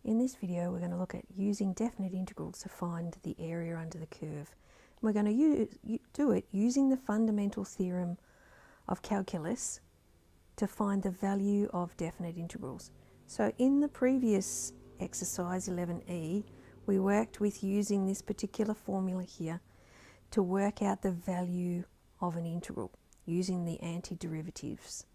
In this video, we're going to look at using definite integrals to find the area under the curve. We're going to do it using the fundamental theorem of calculus to find the value of definite integrals. So in the previous exercise 11E, we worked with using this particular formula here to work out the value of an integral using the antiderivatives.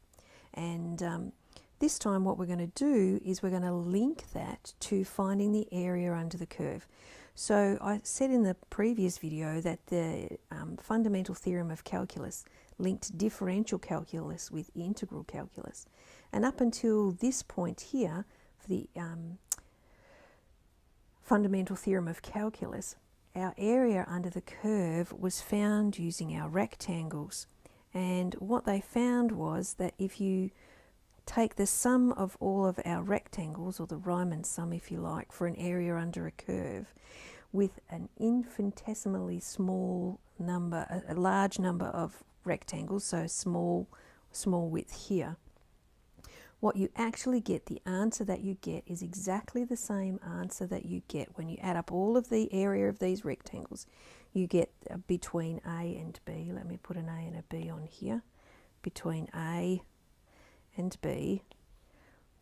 And this time what we're going to do is we're going to link that to finding the area under the curve. So I said in the previous video that the fundamental theorem of calculus linked differential calculus with integral calculus. And up until this point here, for the fundamental theorem of calculus, our area under the curve was found using our rectangles. And what they found was that if you take the sum of all of our rectangles, or the Riemann sum if you like, for an area under a curve with an infinitesimally small number, a large number of rectangles, so small width here, what you actually get, the answer that you get, is exactly the same answer that you get when you add up all of the area of these rectangles. You get between A and B. Let me put an A and a B on here. Between A and B,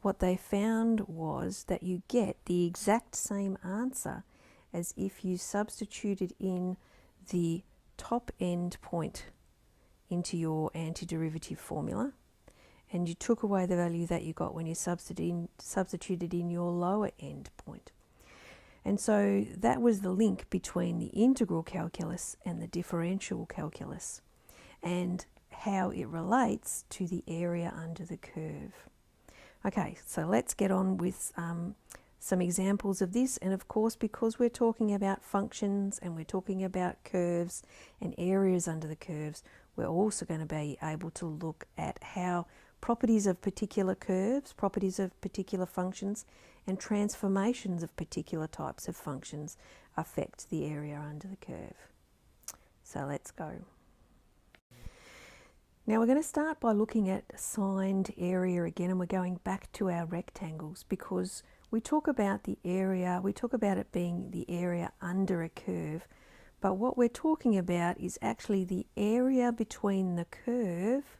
what they found was that you get the exact same answer as if you substituted in the top end point into your antiderivative formula, and you took away the value that you got when you substituted in your lower end point. And so that was the link between the integral calculus and the differential calculus, and how it relates to the area under the curve. Okay, so let's get on with some examples of this. And of course, because we're talking about functions and we're talking about curves and areas under the curves, we're also going to be able to look at how properties of particular curves, properties of particular functions, and transformations of particular types of functions affect the area under the curve. So let's go. Now we're going to start by looking at signed area again, and we're going back to our rectangles because we talk about the area, we talk about it being the area under a curve, but what we're talking about is actually the area between the curve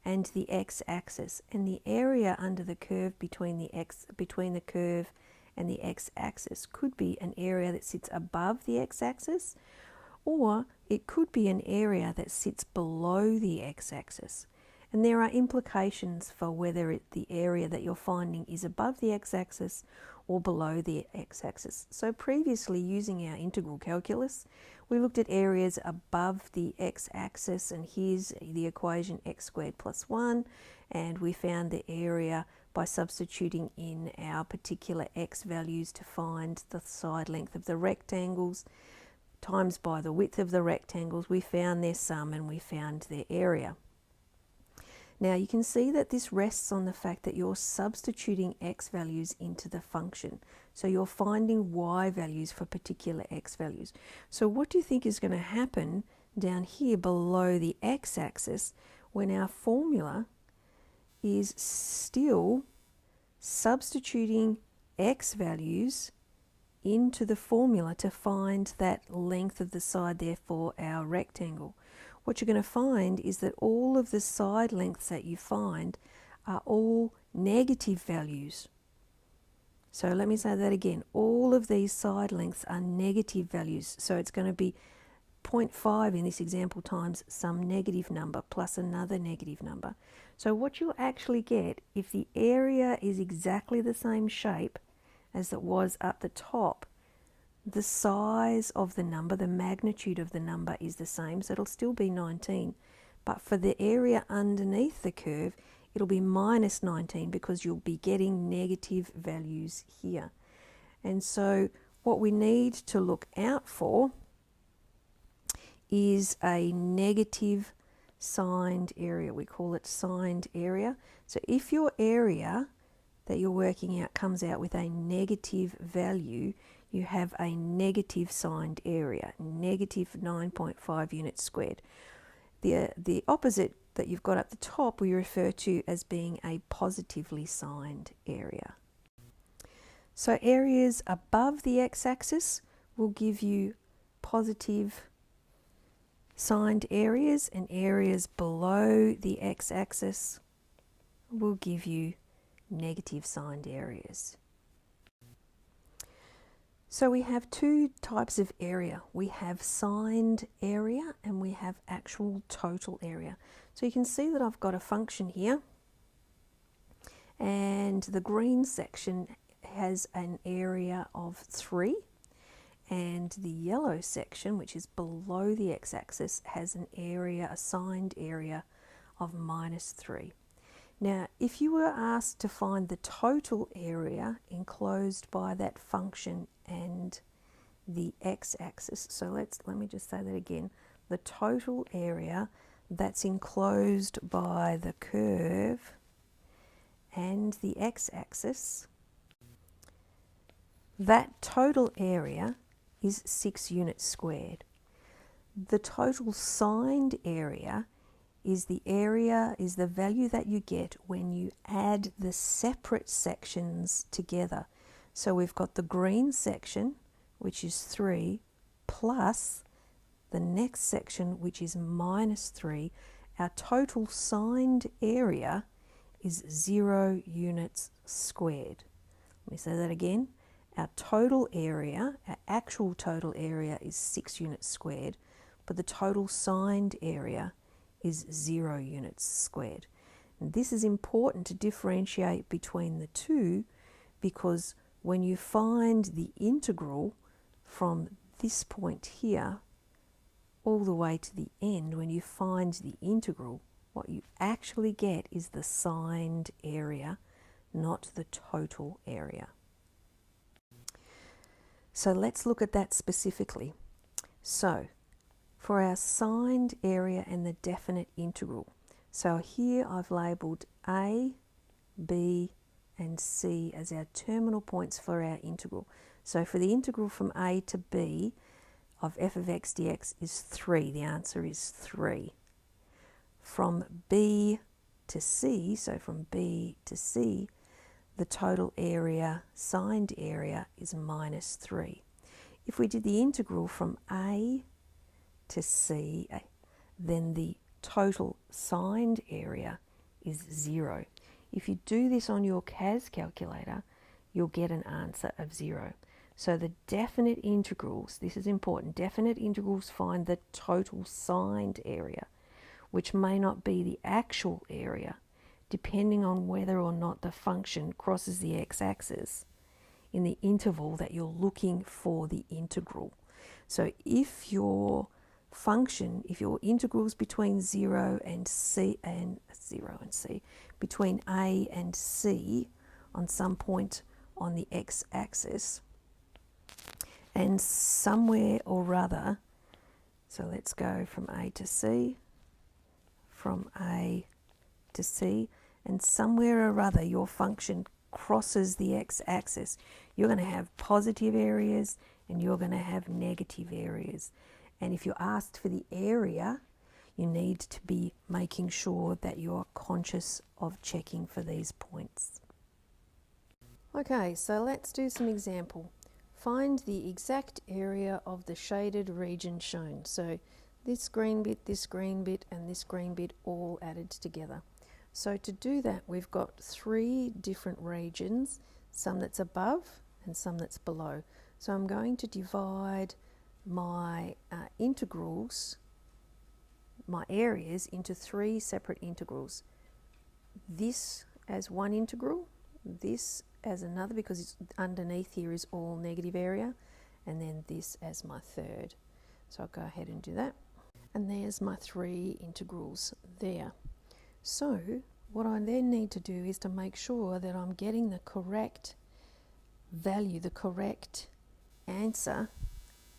and the x-axis, and the area under the curve between the curve and the x-axis could be an area that sits above the x-axis, or it could be an area that sits below the x-axis. And there are implications for whether the area that you're finding is above the x-axis or below the x-axis. So previously, using our integral calculus, we looked at areas above the x-axis, and here's the equation x squared plus 1, and we found the area by substituting in our particular x values to find the side length of the rectangles, times by the width of the rectangles. We found their sum and we found their area. Now you can see that this rests on the fact that you're substituting x values into the function. So you're finding y values for particular x values. So what do you think is going to happen down here below the x-axis when our formula is still substituting x values into the formula to find that length of the side there for our rectangle? What you're going to find is that all of the side lengths that you find are all negative values. So let me say that again. All of these side lengths are negative values. So it's going to be 0.5 in this example times some negative number plus another negative number. So what you'll actually get, if the area is exactly the same shape as it was at the top, the size of the number, the magnitude of the number is the same, so it'll still be 19. But for the area underneath the curve, it'll be minus 19 because you'll be getting negative values here. And so what we need to look out for is a negative signed area. We call it signed area. So if your area that you're working out comes out with a negative value, you have a negative signed area, negative 9.5 units squared. The opposite that you've got at the top we refer to as being a positively signed area. So areas above the x-axis will give you positive signed areas, and areas below the x-axis will give you negative signed areas. So we have two types of area. We have signed area and we have actual total area. So you can see that I've got a function here, and the green section has an area of 3, and the yellow section, which is below the x-axis, has an area, a signed area of -3. Now, if you were asked to find the total area enclosed by that function and the x-axis, so let me just say that again, the total area that's enclosed by the curve and the x-axis, that total area is 6 units squared. The total signed area is the value that you get when you add the separate sections together. So we've got the green section, which is 3, plus the next section, which is -3. Our total signed area is 0 units squared. Let me say that again. Our total area, our actual total area is 6 units squared, but the total signed area is 0 units squared. And this is important to differentiate between the two, because when you find the integral from this point here all the way to the end, when you find the integral, what you actually get is the signed area, not the total area. So let's look at that specifically. So for our signed area and the definite integral, so here I've labelled A, B and C as our terminal points for our integral. So for the integral from A to B of f of x dx is 3. The answer is 3. From B to C, so from B to C, the total area, signed area, is -3. If we did the integral from A to C, then the total signed area is 0. If you do this on your CAS calculator, you'll get an answer of 0. So the definite integrals, this is important, definite integrals find the total signed area, which may not be the actual area, depending on whether or not the function crosses the x-axis in the interval that you're looking for the integral. So if your function, if your integrals between 0 and C, between A and C on some point on the x-axis, and somewhere or other, so let's go from A to C, from A to C, and somewhere or other your function crosses the x-axis, you're going to have positive areas and you're going to have negative areas. And if you're asked for the area, you need to be making sure that you're conscious of checking for these points. Okay, so let's do some example. Find the exact area of the shaded region shown. So this green bit, and this green bit all added together. So to do that, we've got 3 different regions, some that's above and some that's below. So I'm going to divide my integrals, my areas, into 3 separate integrals. This as one integral, this as another, because it's underneath here is all negative area, and then this as my third. So I'll go ahead and do that. And there's my 3 integrals there. So what I then need to do is to make sure that I'm getting the correct value, the correct answer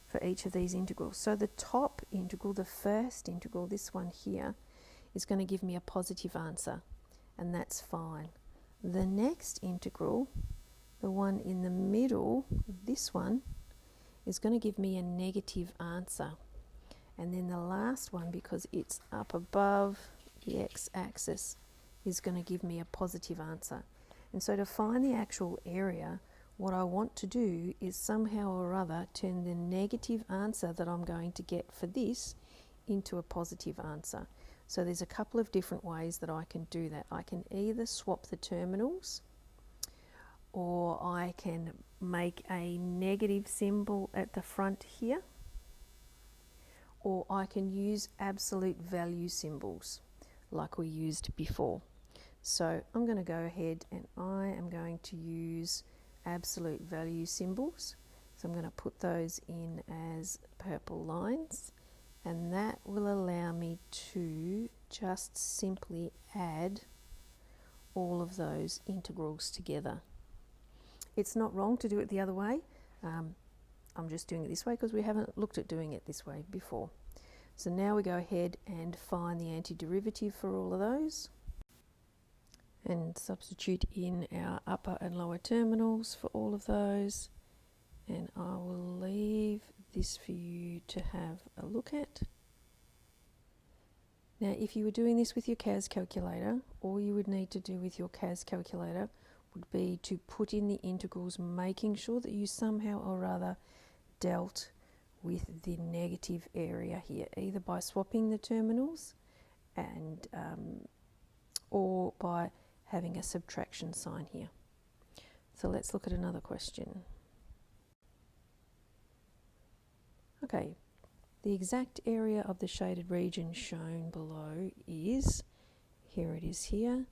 for each of these integrals. So the top integral, the first integral, this one here, is going to give me a positive answer, and that's fine. The next integral, the one in the middle, this one, is going to give me a negative answer. And then the last one, because it's up above the x-axis, is going to give me a positive answer. And so to find the actual area, what I want to do is somehow or other turn the negative answer that I'm going to get for this into a positive answer. So there's a couple of different ways that I can do that. I can either swap the terminals, or I can make a negative symbol at the front here, or I can use absolute value symbols like we used before. So I'm going to go ahead and I am going to use absolute value symbols. So I'm going to put those in as purple lines, and that will allow me to just simply add all of those integrals together. It's not wrong to do it the other way. I'm just doing it this way because we haven't looked at doing it this way before. So now we go ahead and find the antiderivative for all of those and substitute in our upper and lower terminals for all of those, and I will leave this for you to have a look at. Now if you were doing this with your CAS calculator, all you would need to do with your CAS calculator would be to put in the integrals, making sure that you somehow or other dealt with the negative area here, either by swapping the terminals and or by having a subtraction sign here. So let's look at another question. Okay, the exact area of the shaded region shown below is, here it is here,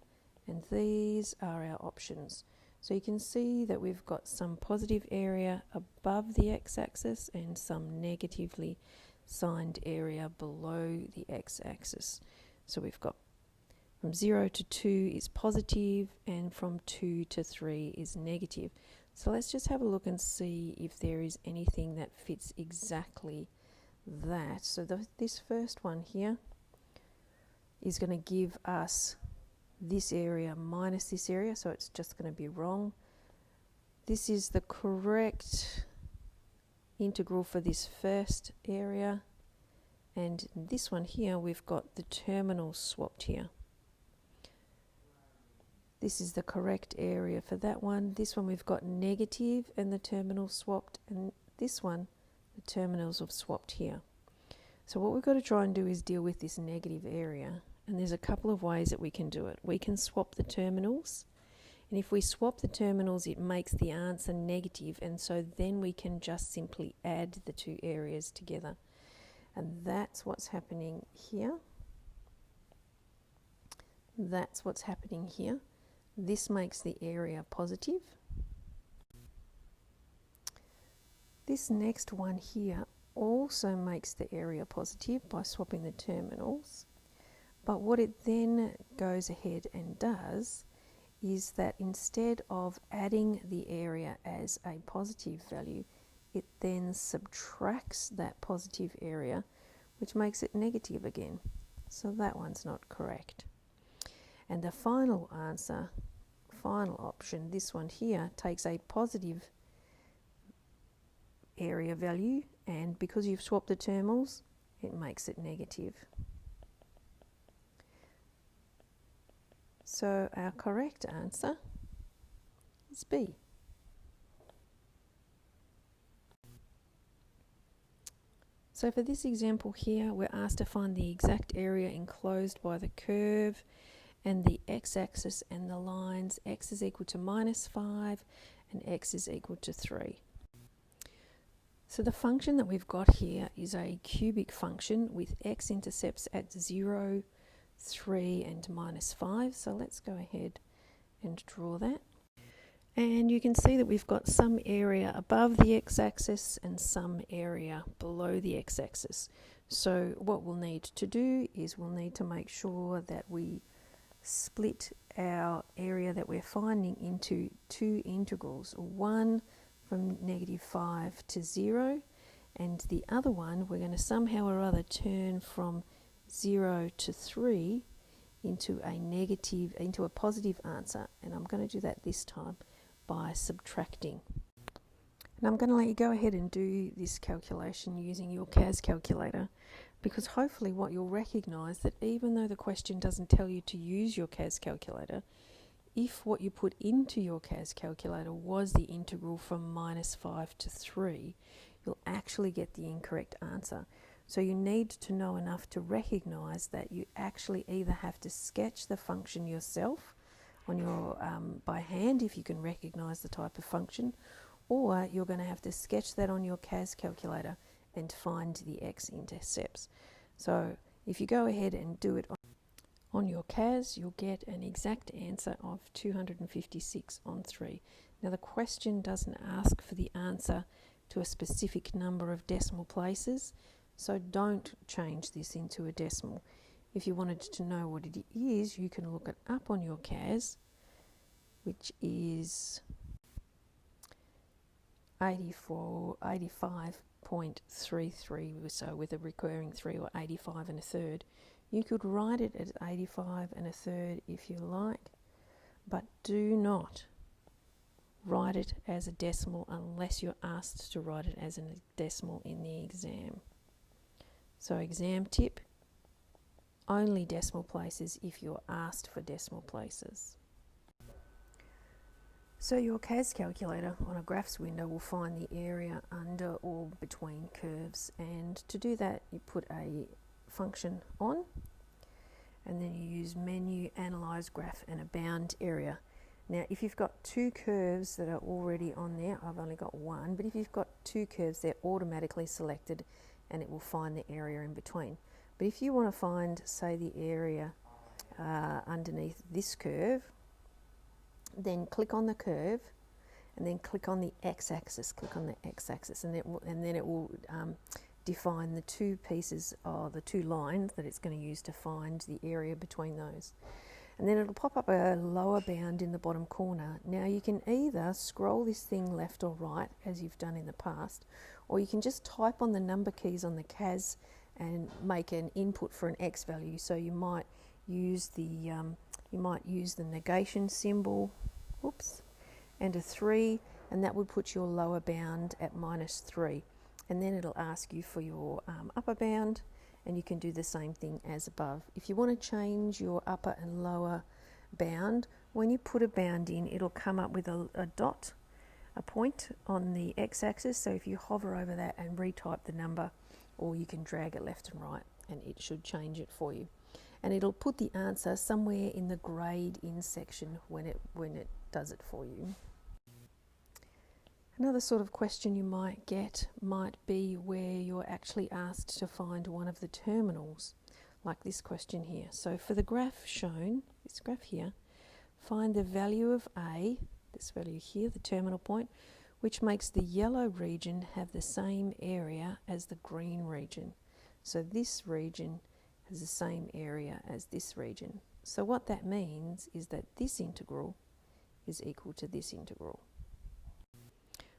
and these are our options. So you can see that we've got some positive area above the x-axis and some negatively signed area below the x-axis. So we've got from 0 to 2 is positive, and from 2 to 3 is negative. So let's just have a look and see if there is anything that fits exactly that. So this first one here is going to give us this area minus this area, so it's just going to be wrong. This is the correct integral for this first area, and this one here we've got the terminals swapped here. This is the correct area for that one. This one we've got negative and the terminals swapped, and this one the terminals have swapped here. So what we've got to try and do is deal with this negative area, and there's a couple of ways that we can do it. We can swap the terminals, and if we swap the terminals it makes the answer negative, and so then we can just simply add the two areas together, and that's what's happening here. That's what's happening here. This makes the area positive. This next one here also makes the area positive by swapping the terminals, but what it then goes ahead and does is that instead of adding the area as a positive value, it then subtracts that positive area, which makes it negative again. So that one's not correct. And the final answer, final option, this one here, takes a positive area value, and because you've swapped the terminals, it makes it negative. So our correct answer is B. So for this example here, we're asked to find the exact area enclosed by the curve and the x-axis and the lines. X is equal to -5 and x is equal to 3. So the function that we've got here is a cubic function with x-intercepts at 0, 3 and -5. So let's go ahead and draw that. And you can see that we've got some area above the x-axis and some area below the x-axis. So what we'll need to do is we'll need to make sure that we split our area that we're finding into two integrals, one from -5 to 0, and the other one we're going to somehow or other turn from 0 to 3 into a positive answer, and I'm going to do that this time by subtracting. And I'm going to let you go ahead and do this calculation using your CAS calculator, because hopefully what you'll recognise that even though the question doesn't tell you to use your CAS calculator, if what you put into your CAS calculator was the integral from -5 to 3, you'll actually get the incorrect answer. So you need to know enough to recognise that you actually either have to sketch the function yourself on your by hand if you can recognise the type of function, or you're going to have to sketch that on your CAS calculator and find the x-intercepts. So if you go ahead and do it on your CAS, you'll get an exact answer of 256 on 3. Now the question doesn't ask for the answer to a specific number of decimal places, so don't change this into a decimal. If you wanted to know what it is, you can look it up on your CAS, which is 85.33, so with a recurring 3, or 85 and a third. You could write it as 85 and a third if you like, but do not write it as a decimal unless you're asked to write it as a decimal in the exam. So exam tip, only decimal places if you're asked for decimal places. So your CAS calculator on a graphs window will find the area under or between curves, and to do that you put a function on and then you use menu, analyze graph and a bound area. Now if you've got two curves that are already on there, I've only got one, but if you've got two curves they're automatically selected and it will find the area in between. But if you want to find, say, the area underneath this curve, then click on the curve and then click on the x-axis, and then it will define the two pieces, or the two lines that it's going to use to find the area between those. And then it'll pop up a lower bound in the bottom corner. Now you can either scroll this thing left or right as you've done in the past, or you can just type on the number keys on the CAS and make an input for an x value. So you might use the negation symbol, and a 3, and that would put your lower bound at -3. And then it'll ask you for your upper bound, and you can do the same thing as above. If you want to change your upper and lower bound, when you put a bound in, it'll come up with a dot, a point on the x-axis. So if you hover over that and retype the number, or you can drag it left and right, and it should change it for you. And it'll put the answer somewhere in the grade in section when it does it for you. Another sort of question you might get might be where you're actually asked to find one of the terminals, like this question here. So for the graph shown, this graph here, find the value of A, this value here, the terminal point, which makes the yellow region have the same area as the green region. So this region has the same area as this region. So what that means is that this integral is equal to this integral.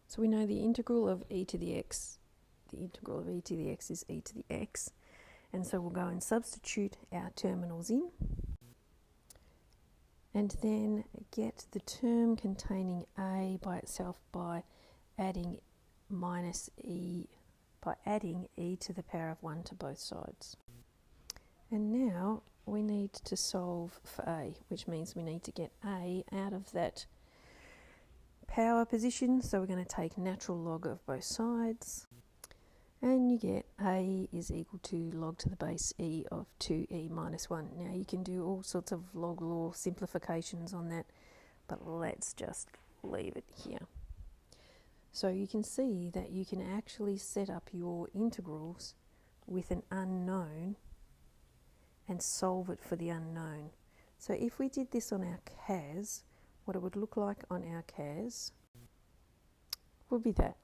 So we know the integral of e to the x, is e to the x, and so we'll go and substitute our terminals in, and then get the term containing a by itself by adding e to the power of 1 to both sides. And now we need to solve for a, which means we need to get a out of that power position. So we're going to take natural log of both sides, and you get a is equal to log to the base e of 2e minus 1. Now you can do all sorts of log law simplifications on that, but let's just leave it here. So you can see that you can actually set up your integrals with an unknown and solve it for the unknown. So if we did this on our CAS, what it would look like on our CAS would be that,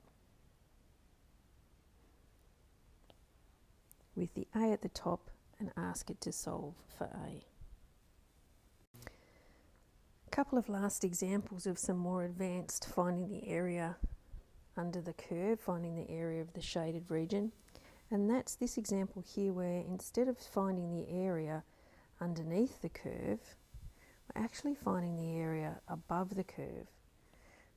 with the a at the top, and ask it to solve for a. A couple of last examples of some more advanced finding the area under the curve, finding the area of the shaded region. And that's this example here, where instead of finding the area underneath the curve, we're actually finding the area above the curve.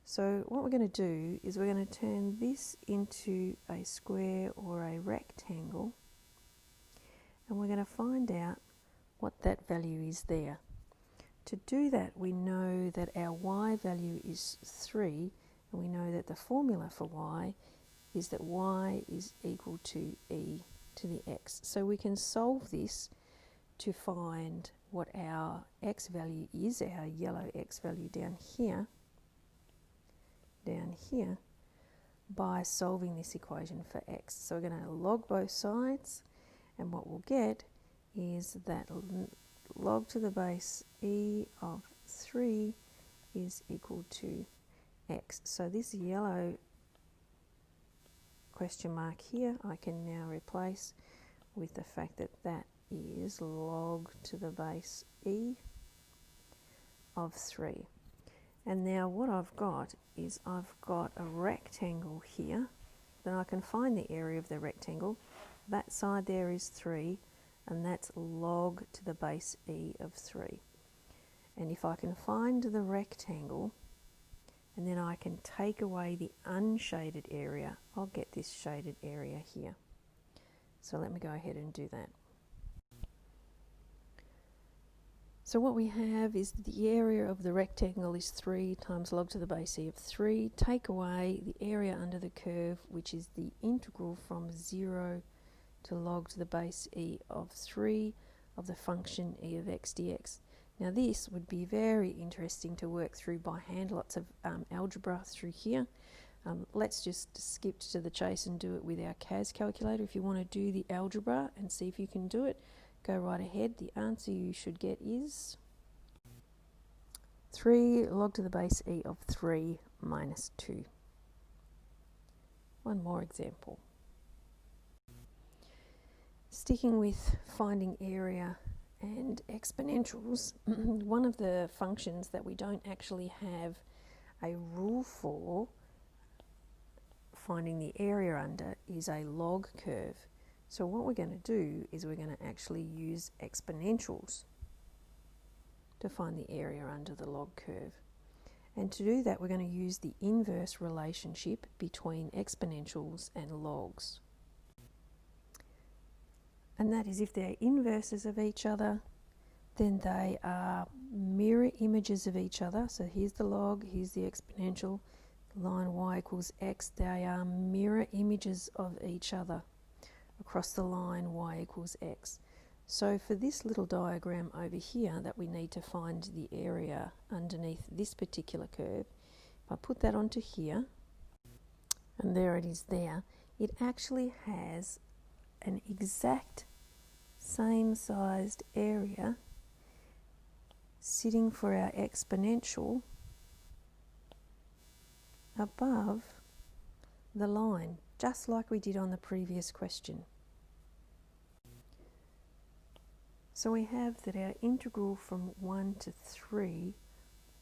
So what we're going to do is we're going to turn this into a square or a rectangle, and we're going to find out what that value is there. To do that, we know that our y value is 3, and we know that the formula for y is that y is equal to e to the x. So we can solve this to find what our x value is, our yellow x value down here, by solving this equation for x. So we're going to log both sides, and what we'll get is that log to the base e of 3 is equal to x. So this yellow question mark here I can now replace with the fact that that is log to the base e of 3. And now what I've got is I've got a rectangle here. Then I can find the area of the rectangle. That side there is 3, and that's log to the base e of 3. And if I can find the rectangle, and then I can take away the unshaded area, I'll get this shaded area here. So let me go ahead and do that. So what we have is the area of the rectangle is 3 times log to the base e of 3. Take away the area under the curve, which is the integral from 0 to log to the base e of 3 of the function e of x dx. Now this would be very interesting to work through by hand, lots of algebra through here. Let's just skip to the chase and do it with our CAS calculator. If you want to do the algebra and see if you can do it, go right ahead. The answer you should get is 3 log to the base e of 3 minus 2. One more example. Sticking with finding area and exponentials, one of the functions that we don't actually have a rule for finding the area under is a log curve. So what we're going to do is we're going to actually use exponentials to find the area under the log curve. And to do that, we're going to use the inverse relationship between exponentials and logs. And that is, if they're inverses of each other, then they are mirror images of each other. So here's the log, here's the exponential, line y equals x. They are mirror images of each other across the line y equals x. So for this little diagram over here that we need to find the area underneath this particular curve, if I put that onto here, and there it is there, it actually has an exact same sized area sitting for our exponential above the line, just like we did on the previous question. So we have that our integral from 1 to 3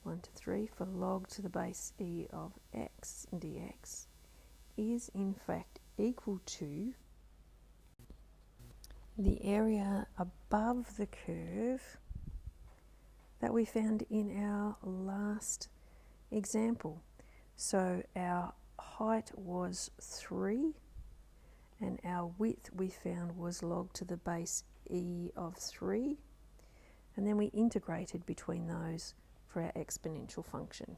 for log to the base e of x dx is in fact equal to the area above the curve that we found in our last example. So our height was 3 and our width we found was log to the base e of 3, and then we integrated between those for our exponential function.